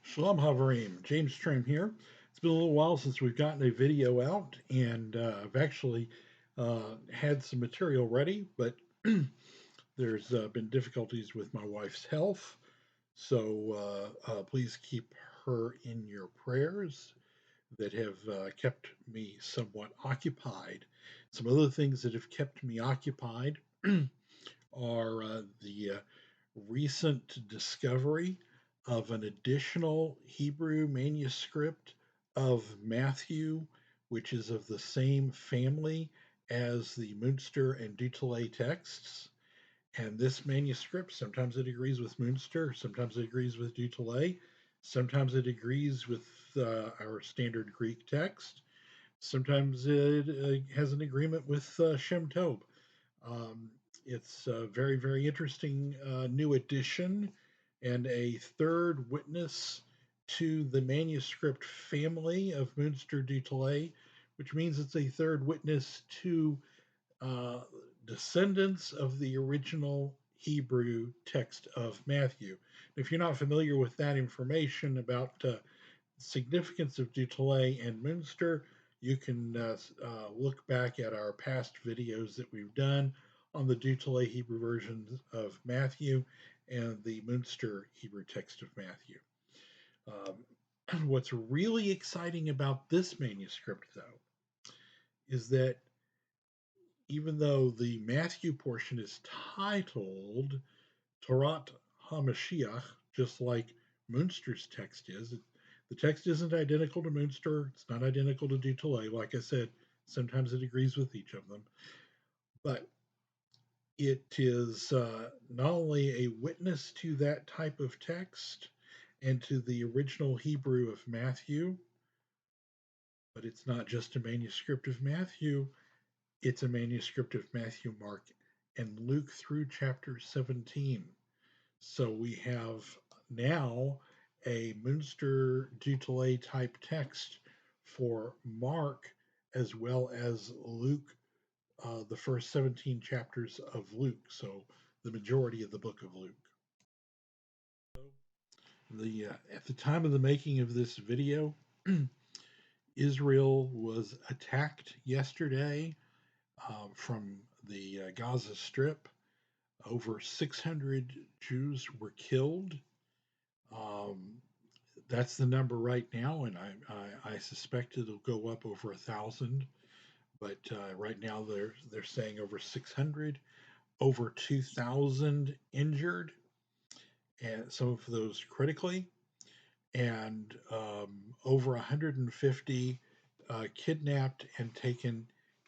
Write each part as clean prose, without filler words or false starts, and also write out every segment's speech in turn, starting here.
Shalom Havarim, James Trim here. It's been a little while since we've gotten a video out, and I've actually had some material ready, but there's been difficulties with my wife's health. So please keep her in your prayers that have kept me somewhat occupied. Some other things that have kept me occupied are the recent discovery of an additional Hebrew manuscript of Matthew, which is of the same family as the Munster and Dutillé texts. And this manuscript, sometimes it agrees with Munster, sometimes it agrees with Dutillé, sometimes it agrees with our standard Greek text, sometimes it has an agreement with Shem Tov. Um, it's a very, very interesting new addition and a third witness to the manuscript family of Münster du Tillet, which means it's a third witness to uh, descendants of the original Hebrew text of Matthew. If you're not familiar with that information about significance of Dutillé and Münster, you can look back at our past videos that we've done on the Dutillé Hebrew versions of Matthew and the Münster Hebrew text of Matthew. What's really exciting about this manuscript, though, is that even though the Matthew portion is titled Torat HaMashiach, just like Münster's text is. The text isn't identical to Münster. It's not identical to Dutillé. Like I said, sometimes it agrees with each of them. But it is not only a witness to that type of text and to the original Hebrew of Matthew, but it's not just a manuscript of Matthew, it's a manuscript of Matthew, Mark, and Luke through chapter 17. So we have now a Münster Dutillé type text for Mark as well as Luke, the first 17 chapters of Luke. So the majority of the book of Luke. At the time of the making of this video, Israel was attacked yesterday from the Gaza Strip. Over 600 Jews were killed. Um, that's the number right now, and I suspect it'll go up over 1,000. But right now they're saying over 600, over 2,000 injured, and some of those critically, and over 150 kidnapped and taken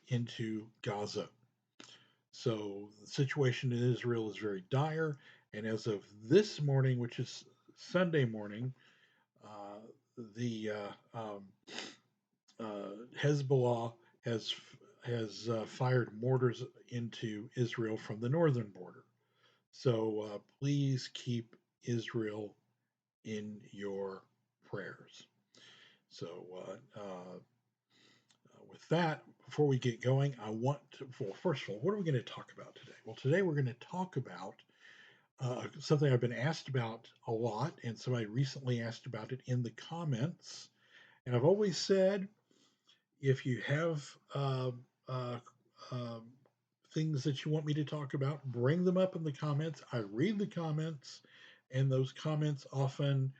into Gaza. So the situation in Israel is very dire, and as of this morning, which is Sunday morning, uh, the Hezbollah has fired mortars into Israel from the northern border. So please keep Israel in your prayers. So with that, before we get going, I want to, well, first of all, what are we going to talk about today? Well, today we're going to talk about something I've been asked about a lot, and somebody recently asked about it in the comments. And I've always said, if you have uh, uh, things that you want me to talk about, bring them up in the comments. I read the comments, and those comments often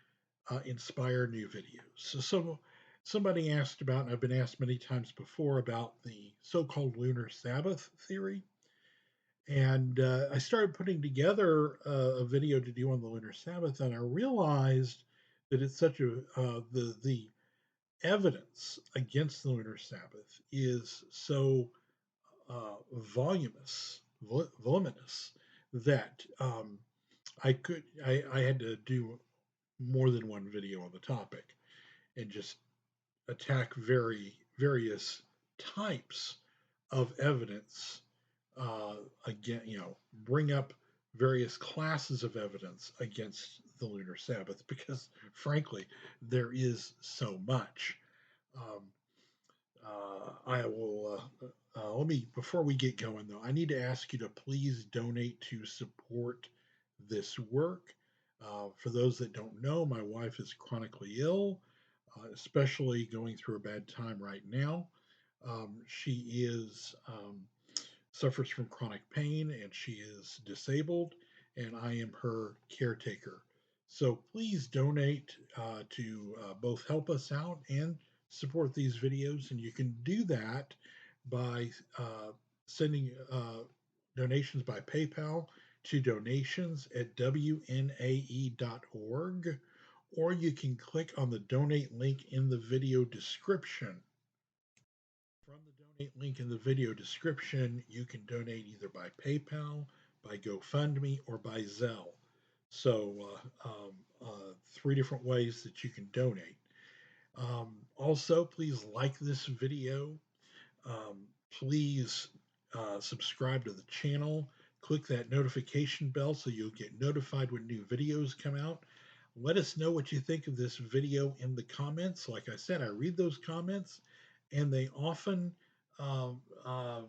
inspire new videos. So somebody asked about, and I've been asked many times before, about the so-called Lunar Sabbath theory. And I started putting together a video to do on the Lunar Sabbath, and I realized that it's such a the evidence against the Lunar Sabbath is so voluminous that I had to do more than one video on the topic and just attack various types of evidence again, bring up various classes of evidence against the lunar Sabbath because, frankly, there is so much. Um, I will let me before we get going though. I need to ask you to please donate to support this work. For those that don't know, my wife is chronically ill, especially going through a bad time right now. She is suffers from chronic pain and she is disabled, and I am her caretaker. So please donate to both help us out and support these videos. And you can do that by sending donations by PayPal to donations at wnae.org, or you can click on the donate link in the video description. From the donate link in the video description, you can donate either by PayPal, by GoFundMe, or by Zelle. So, three different ways that you can donate. Also, please like this video. Please subscribe to the channel. Click that notification bell so you'll get notified when new videos come out. Let us know what you think of this video in the comments. Like I said, I read those comments, and they often uh, uh,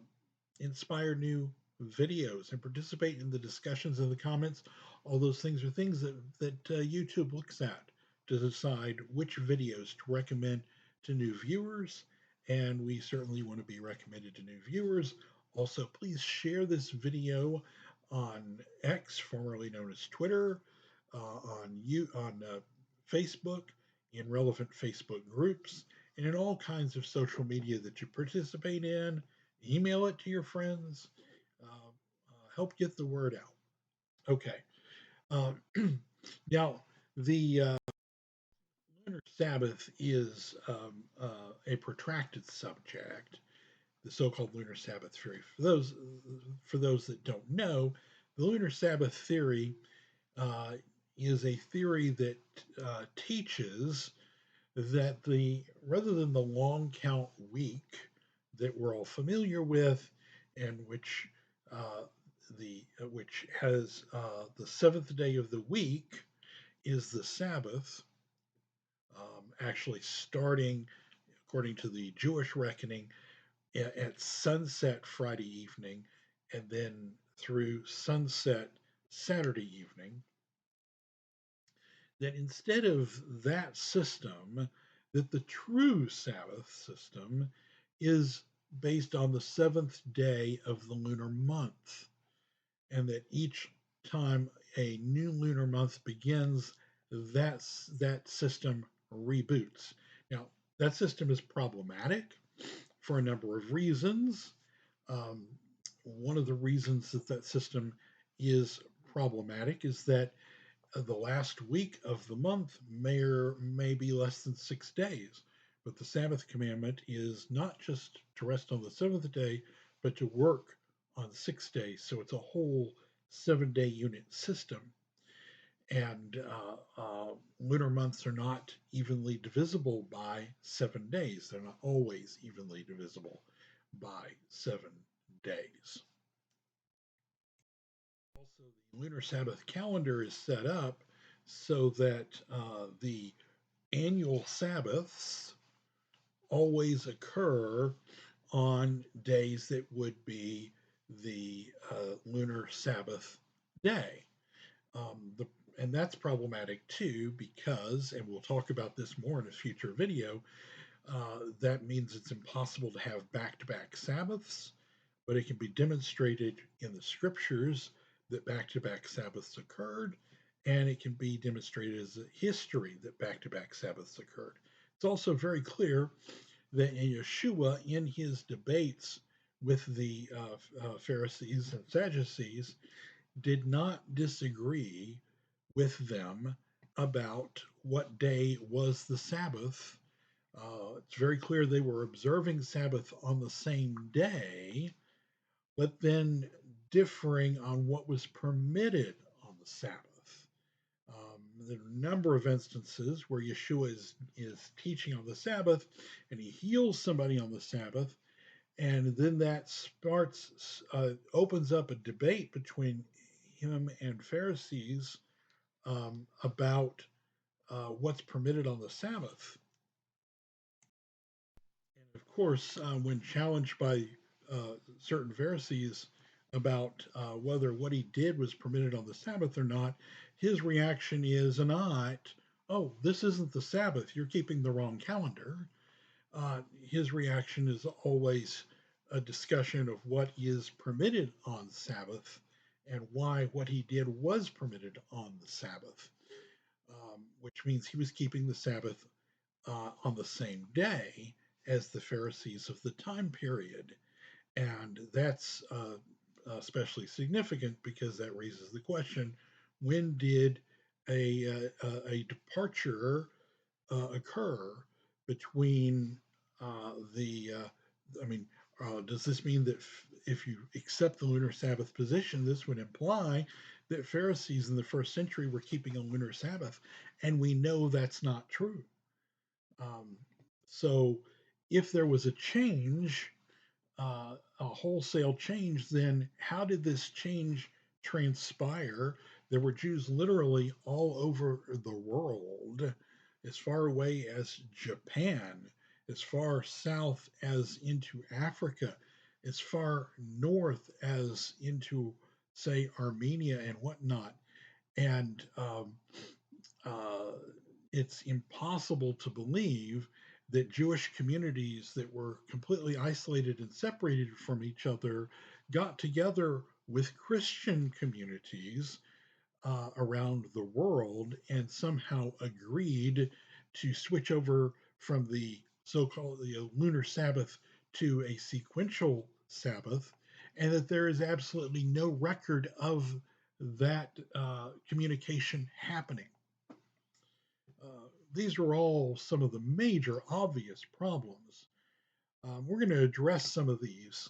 inspire new videos and participate in the discussions in the comments. All those things are things that YouTube looks at to decide which videos to recommend to new viewers, and we certainly want to be recommended to new viewers. Also, please share this video on X, formerly known as Twitter, on Facebook, in relevant Facebook groups, and in all kinds of social media that you participate in. Email it to your friends. Help get the word out. Okay. Now, the Lunar Sabbath is a protracted subject, the so-called Lunar Sabbath theory. For those that don't know, the Lunar Sabbath theory uh, is a theory that teaches that the rather than the long count week that we're all familiar with, and uh, which has the seventh day of the week is the Sabbath, actually starting according to the Jewish reckoning at sunset Friday evening, and then through sunset Saturday evening. That instead of that system, that the true Sabbath system is based on the seventh day of the lunar month, and that each time a new lunar month begins, that system reboots. Now, that system is problematic for a number of reasons. Um, One of the reasons that that system is problematic is that the last week of the month may or may be less than 6 days. But the Sabbath commandment is not just to rest on the seventh day, but to work on 6 days. So it's a whole 7 day unit system. And lunar months are not evenly divisible by 7 days. They're not always evenly divisible by 7 days. Also, the lunar Sabbath calendar is set up so that the annual Sabbaths always occur on days that would be the lunar Sabbath day. The and that's problematic too because, and we'll talk about this more in a future video, that means it's impossible to have back-to-back Sabbaths, but it can be demonstrated in the scriptures that back-to-back Sabbaths occurred, and it can be demonstrated as a history that back-to-back Sabbaths occurred. It's also very clear that Yeshua, in his debates with the Pharisees and Sadducees, did not disagree with them about what day was the Sabbath. It's very clear they were observing Sabbath on the same day, but then differing on what was permitted on the Sabbath. There are a number of instances where Yeshua is teaching on the Sabbath and he heals somebody on the Sabbath, and then that opens up a debate between him and Pharisees about what's permitted on the Sabbath. And of course, when challenged by certain Pharisees about whether what he did was permitted on the Sabbath or not, his reaction is not, oh, this isn't the Sabbath, you're keeping the wrong calendar. His reaction is always a discussion of what is permitted on Sabbath and why what he did was permitted on the Sabbath, which means he was keeping the Sabbath on the same day as the Pharisees of the time period. And that's especially significant because that raises the question, when did a departure occur between I mean, does this mean that if you accept the lunar Sabbath position, this would imply that Pharisees in the first century were keeping a lunar Sabbath? And we know that's not true. Um, so if there was a change, a wholesale change, then how did this change transpire? There were Jews literally all over the world, as far away as Japan, as far south as into Africa, as far north as into, say, Armenia and whatnot. And uh, it's impossible to believe that Jewish communities that were completely isolated and separated from each other got together with Christian communities around the world and somehow agreed to switch over from the so-called lunar Sabbath to a sequential Sabbath, and that there is absolutely no record of that communication happening. These are all some of the major obvious problems. We're going to address some of these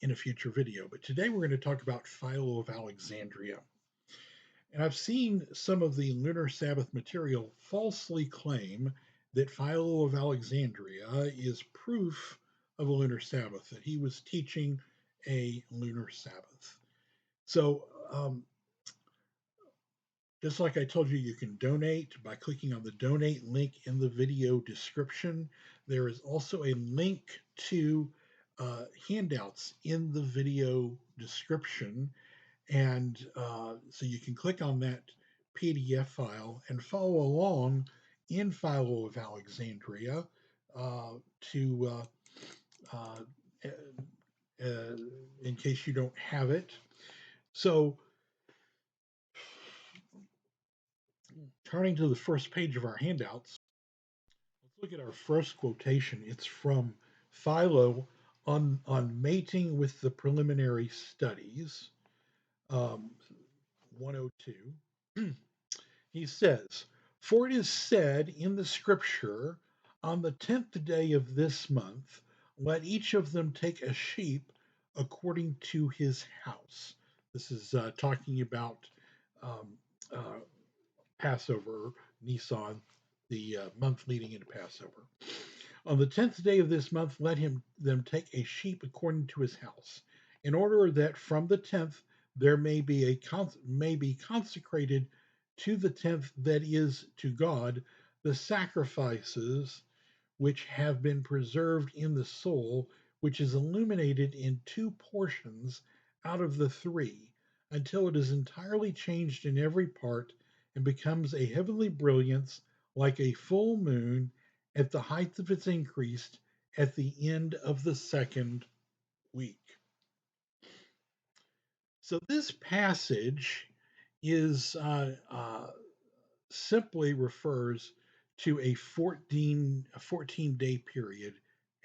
in a future video, but today we're going to talk about Philo of Alexandria. And I've seen some of the Lunar Sabbath material falsely claim that Philo of Alexandria is proof of a lunar Sabbath, that he was teaching a lunar Sabbath. So, just like I told you, you can donate by clicking on the donate link in the video description. There is also a link to handouts in the video description. And so you can click on that PDF file and follow along in Philo of Alexandria uh, to, uh, uh, in case you don't have it. So, turning to the first page of our handouts, let's look at our first quotation. It's from Philo on mating with the preliminary studies, um, 102. He says, "For it is said in the scripture, on the 10th day of this month, let each of them take a sheep according to his house." This is talking about um, uh, Passover, Nisan, the month leading into Passover. "On the 10th day of this month, let them take a sheep according to his house, in order that from the 10th there may be consecrated to the 10th, that is, to God, the sacrifices which have been preserved in the soul, which is illuminated in two portions out of the three, until it is entirely changed in every part and becomes a heavenly brilliance like a full moon at the height of its increase at the end of the second week." So this passage is simply refers to a 14-day period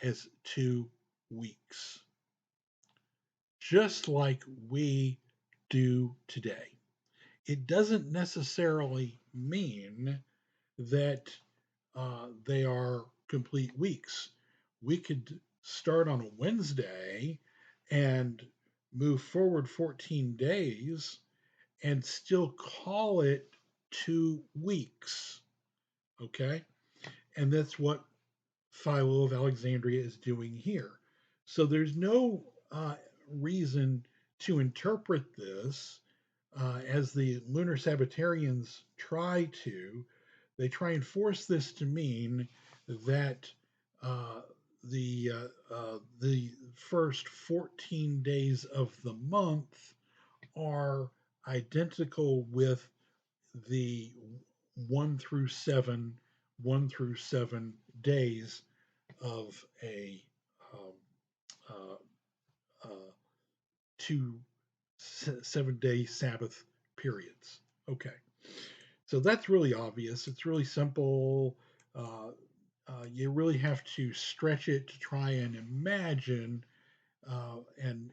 as 2 weeks, just like we do today. It doesn't necessarily mean that they are complete weeks. We could start on a Wednesday and move forward 14 days and still call it 2 weeks. Okay. And that's what Philo of Alexandria is doing here. So there's no reason to interpret this as the lunar Sabbatarians try to. They try and force this to mean that uh, the first 14 days of the month are identical with the 1 through 7 days of a um, uh, uh, 2 7-day Sabbath periods. Okay, so that's really obvious. It's really simple. Uh, you really have to stretch it to try and imagine, and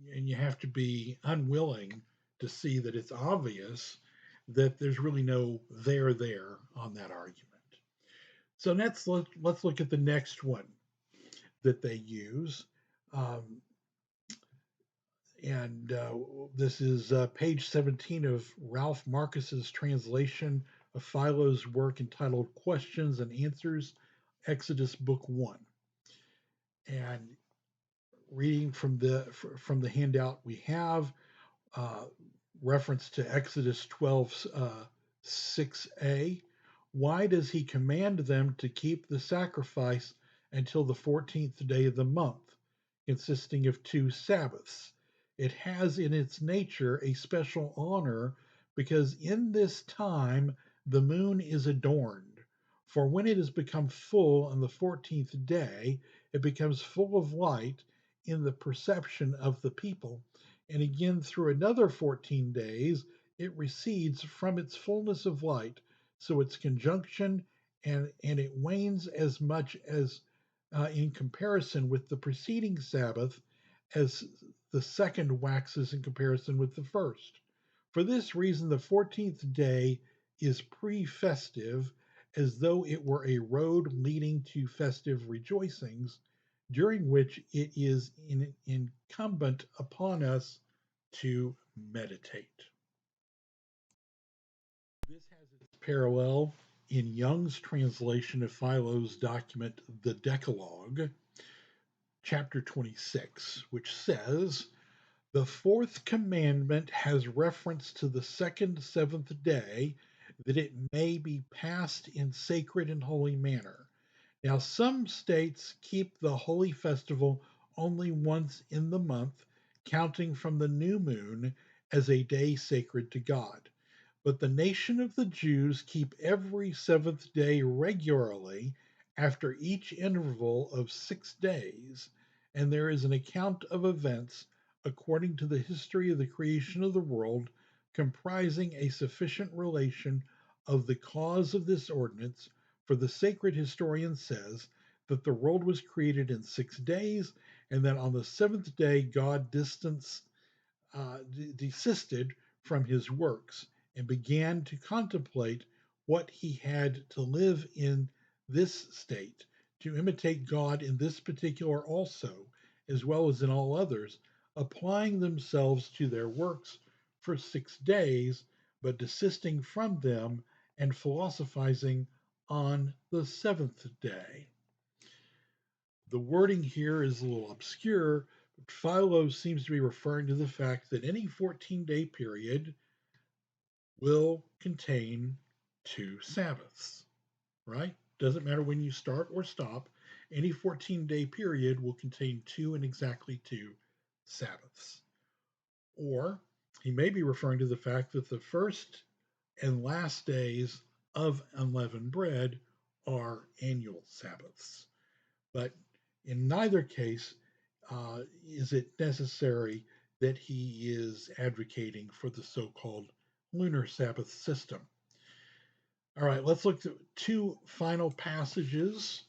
you have to be unwilling to see that it's obvious that there's really no there on that argument. So let's look at the next one that they use. Um, and This is page 17 of Ralph Marcus's translation of Philo's work entitled Questions and Answers, Exodus Book 1. And reading from the handout we have, uh, reference to Exodus 12, 6a. Why does he command them to keep the sacrifice until the 14th day of the month, consisting of 2 Sabbaths? It has in its nature a special honor because in this time the moon is adorned. For when it has become full on the 14th day, it becomes full of light in the perception of the people, and again through another 14 days it recedes from its fullness of light, so its conjunction and it wanes as much as in comparison with the preceding Sabbath as the second waxes in comparison with the first. For this reason, the 14th day is pre festive, as though it were a road leading to festive rejoicings, during which it is incumbent upon us to meditate. This has its parallel in Young's translation of Philo's document, the Decalogue, chapter 26, which says, the fourth commandment has reference to the second seventh day, that it may be passed in sacred and holy manner. Now, some states keep the holy festival only once in the month, counting from the new moon as a day sacred to God. But the nation of the Jews keep every seventh day regularly after each interval of 6 days, and there is an account of events according to the history of the creation of the world, comprising a sufficient relation of the cause of this ordinance, for the sacred historian says that the world was created in 6 days, and that on the seventh day God desisted from his works and began to contemplate what he had to live in this state, to imitate God in this particular also, as well as in all others, applying themselves to their works for 6 days, but desisting from them and philosophizing on the seventh day. The wording here is a little obscure, but Philo seems to be referring to the fact that any 14-day period will contain 2 Sabbaths, right? Doesn't matter when you start or stop, any 14-day period will contain two and exactly 2 Sabbaths. Or he may be referring to the fact that the first and last days of unleavened bread are annual Sabbaths. But in neither case is it necessary that he is advocating for the so called Lunar Sabbath system. All right, let's look at two final passages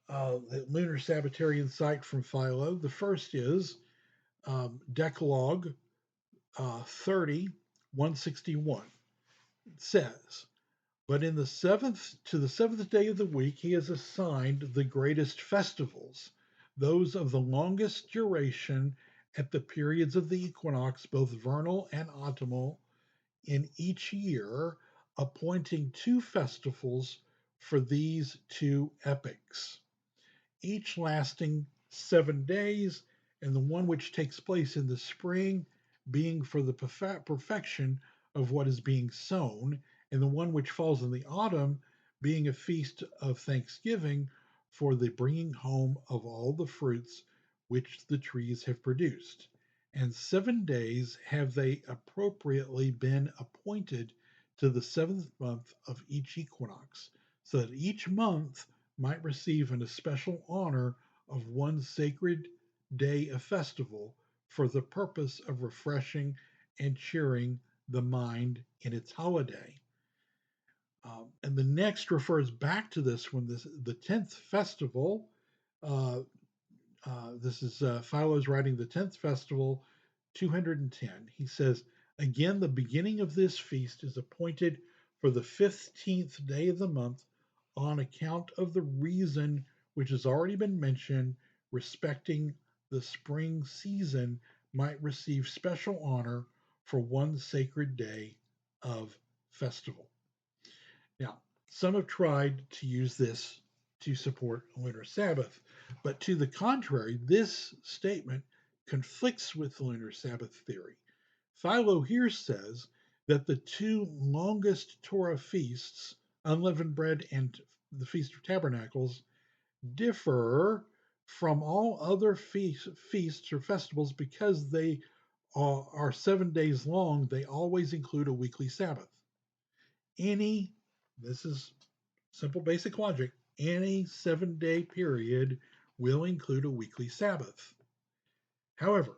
that Lunar Sabbatarian cite from Philo. The first is Decalogue 30, 161. It says, but in the seventh day of the week, he has assigned the greatest festivals, those of the longest duration at the periods of the equinox, both vernal and autumnal, in each year, appointing 2 festivals for these 2 epochs, each lasting 7 days, and the one which takes place in the spring being for the perfection of what is being sown, and the one which falls in the autumn being a feast of thanksgiving for the bringing home of all the fruits which the trees have produced. And 7 days have they appropriately been appointed to the seventh month of each equinox, so that each month might receive an especial honor of one sacred day of festival for the purpose of refreshing and cheering the mind in its holiday. And the next refers back to this when the 10th festival, uh, this is Philo's writing the 10th festival, 210. He says, again, the beginning of this feast is appointed for the 15th day of the month on account of the reason which has already been mentioned respecting the spring season might receive special honor for one sacred day of festival. Now, some have tried to use this to support lunar Sabbath, but to the contrary, this statement conflicts with the lunar Sabbath theory. Philo here says that the two longest Torah feasts, unleavened bread and the Feast of Tabernacles, differ from all other feasts or festivals because they are 7 days long. They always include a weekly Sabbath. Any, this is simple basic logic, any 7 day period will include a weekly Sabbath. However,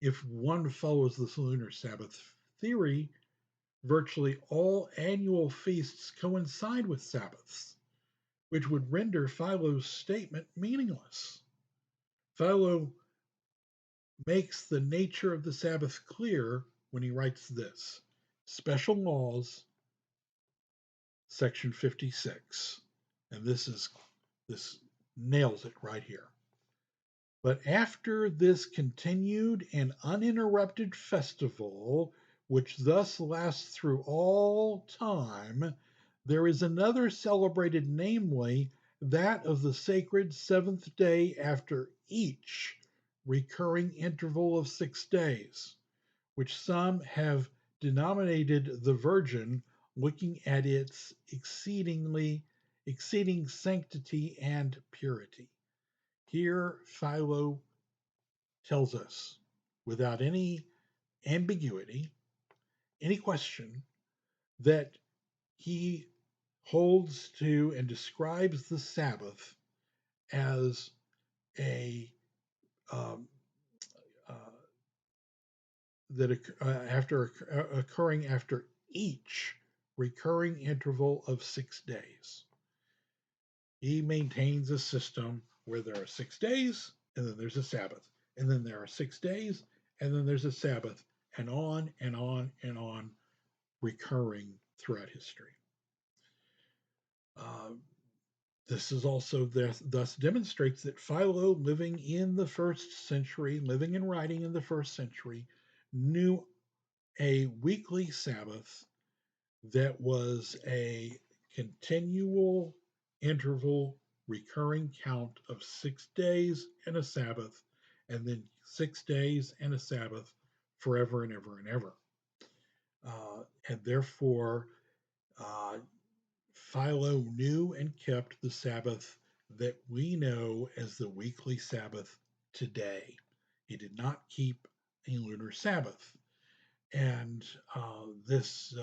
if one follows the lunar Sabbath theory, virtually all annual feasts coincide with Sabbaths, which would render Philo's statement meaningless. Philo makes the nature of the Sabbath clear when he writes this: Special Laws, section 56. And this nails it right here. But after this continued and uninterrupted festival, which thus lasts through all time, there is another celebrated, namely that of the sacred seventh day after each recurring interval of 6 days, which some have denominated the Virgin, looking at its exceeding sanctity and purity. Here, Philo tells us, without any ambiguity, any question, that he holds to and describes the Sabbath as a um, uh, that after occurring after each recurring interval of 6 days. He maintains a system where there are 6 days and then there's a Sabbath, and then there are 6 days and then there's a Sabbath, and on and on and on, recurring throughout history. Uh, this is also thus demonstrates that Philo, living in the first century, living and writing in the first century, knew a weekly Sabbath that was a continual interval recurring count of 6 days and a Sabbath, and then 6 days and a Sabbath forever and ever and ever. And therefore, uh, Philo knew and kept the Sabbath that we know as the weekly Sabbath today. He did not keep a lunar Sabbath. And this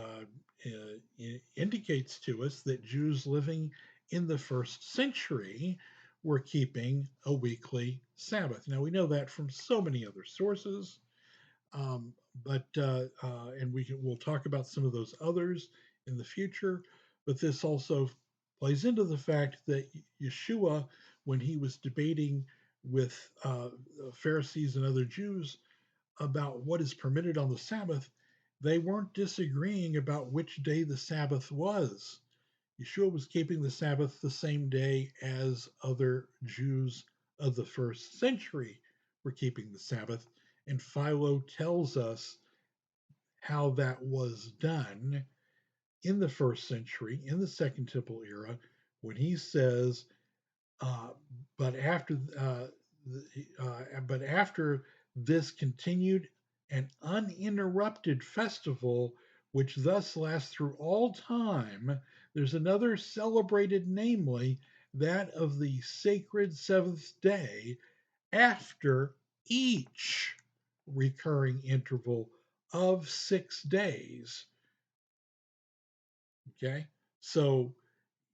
indicates to us that Jews living in the first century were keeping a weekly Sabbath. Now, we know that from so many other sources, but and we'll talk about some of those others in the future. But this also plays into the fact that Yeshua, when he was debating with Pharisees and other Jews about what is permitted on the Sabbath, they weren't disagreeing about which day the Sabbath was. Yeshua was keeping the Sabbath the same day as other Jews of the first century were keeping the Sabbath. And Philo tells us how that was done in the first century, in the Second Temple era, when he says, uh, but after but after this continued and uninterrupted festival, which thus lasts through all time, there's another celebrated, namely that of the sacred seventh day after each recurring interval of 6 days, Okay, so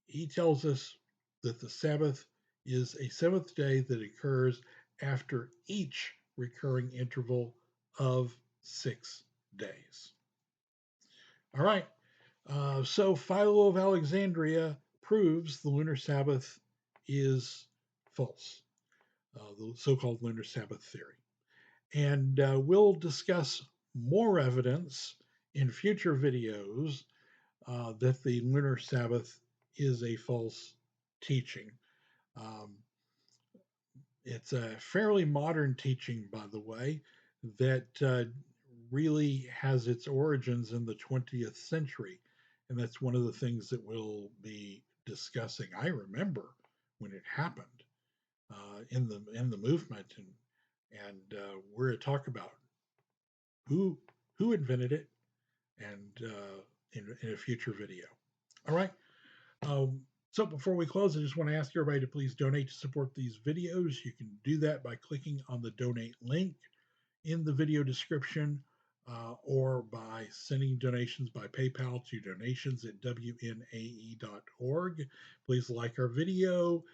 he tells us that the Sabbath is a seventh day that occurs after each recurring interval of 6 days. All right, so Philo of Alexandria proves the lunar Sabbath is false, the so called lunar Sabbath theory. And we'll discuss more evidence in future videos that the lunar Sabbath is a false teaching. Um, it's a fairly modern teaching, by the way, that really has its origins in the 20th century. And that's one of the things that we'll be discussing. I remember when it happened in the movement, and we're to talk about who who invented it, and in a future video. All right. So before we close, I just want to ask everybody to please donate to support these videos. You can do that by clicking on the donate link in the video description, or by sending donations by PayPal to donations@wnae.org. Please like our video.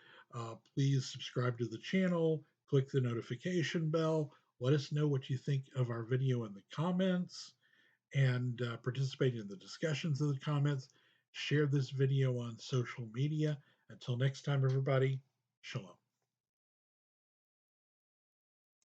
Please subscribe to the channel. Click the notification bell. Let us know what you think of our video in the comments, and participate in the discussions of the comments. Share this video on social media. Until next time, everybody, shalom.